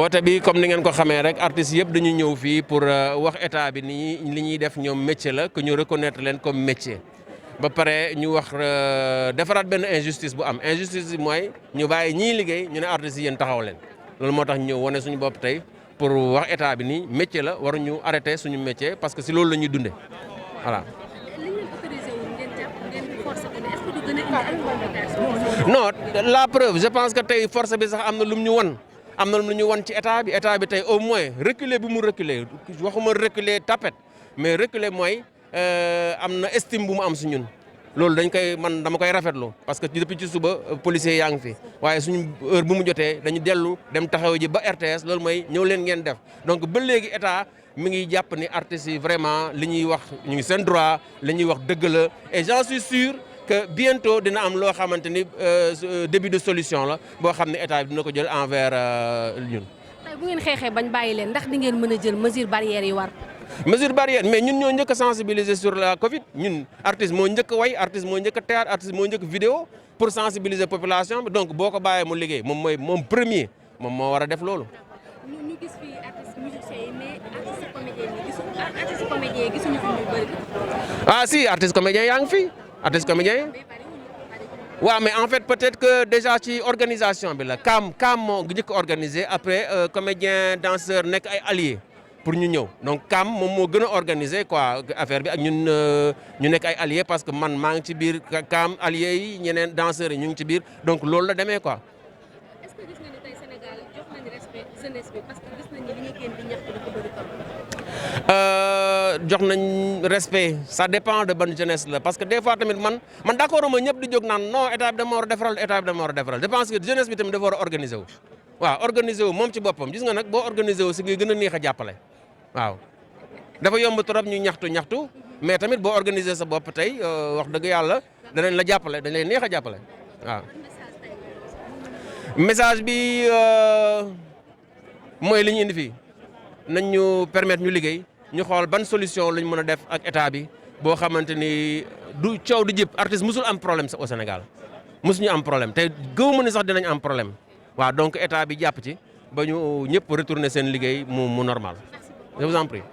woote bi comme ni ngeen ko xamee rek artistes yëpp dañu ñëw fii pour wax état bi ni li ñuy def ñoom métier la que ñu reconnaître leen comme métier. ba pare ñu wax defaraat benn injustice bu am injustice bi mooy ñu bàyyi ñii liggéey ñu ne artistes yi yéen taxaw leen loolu moo tax ñu ñëw wane suñu bopp tey pour wax état bi ni métier la waruñu arrêter suñu métier parce que si loolu la ñuy dundee voilà. Non la preuve je pense que tey force bi sax am na lu mu ñu won am na lu ñu won ci état bi tey au moins reculer bi mu reculer waxuma reculer tapette mais reculer mooy am na estime bu mu am si ñun loolu dama koy rafetlu parce que depuis ci suba policiers yaa ngi fi waaye suñu heure bu mu jotee dañu dellu dem taxaw ji ba RTS loolu mooy ñëw leen ngeen def donc ba léegi état mi ngi jàpp ni artistes yi vraiment li ñuy wax ñu ngi seen droit li ñuy wax dëgg la et j'en suis sûr que bientôt dina am loo xamante ni début de solution la boo xam ne état bi dina ko jël envers ñun. tey bu ngeen xeexee bañ bàyyi leen ndax di ngeen mën a jël mesures barrières yi war. mesure barrière mais ñun ñoo njëkk a sensibiliser sur la Covid ñun artiste moo njëkk a way artiste moo njëkk a théâtre artiste moo njëkk vidéo pour sensibiliser population bi donc boo ko bàyyee mu liggéey moom premier moom moo war a def loolu. ñu gis fii artistes musiciens yi mais artistes comédiens yi gisuñu fi ñu bëri. ah si artiste comédien yaa ngi fi artiste comédien waaw mais en fait peut-être que déjà ci organisation bi la kaam moo njëkk a organisé après comédien danseur nekk ay alliés pour ñu ñëw donc kaam moom moo gën a organisé quoi affaire bi ak ñun ñu nekk ay alliés parce que man maa ngi ci biir kaam alliés yi ñeneen danseurs yi ñu ngi ci biir donc loolu la demee quoi. est-ce que gis nga ni tey Sénégal jox nañu respect jeunesse bi parce que gis nañu li ñuy génn di ñaxtu dafa bëri jox nañ respect ça dépend de ban jeunesse la parce que des fois tamit man d'accord ma ñëpp di jóg naan non état bi dama war a defaral état bi dama war a defaral je pense que jeunesse bi tamit dafa war a organiser wu. waaw organiser wu moom ci boppam gis nga nag boo organiser wu si ngay gën a neex a jàppale waaw dafa yomb trop ñu ñaxtu mais tamit boo organiser sa bopp tey wax dëgg yàlla danañ la jàppale dañ lay neex a jàppale waaw. message bi mooy li ñu indi fii nañ ñu permettre ñu liggéey. ñu xool ban solution lañ mën a def ak état bi boo xamante ni du coow du jëpp artiste musul am problème au Sénégal musuñu am problème te gëwuma ni sax dinañ am problème waaw donc état bi jàpp ci ba ñu ñëpp retourner seen liggéey mu normal je vous en prie.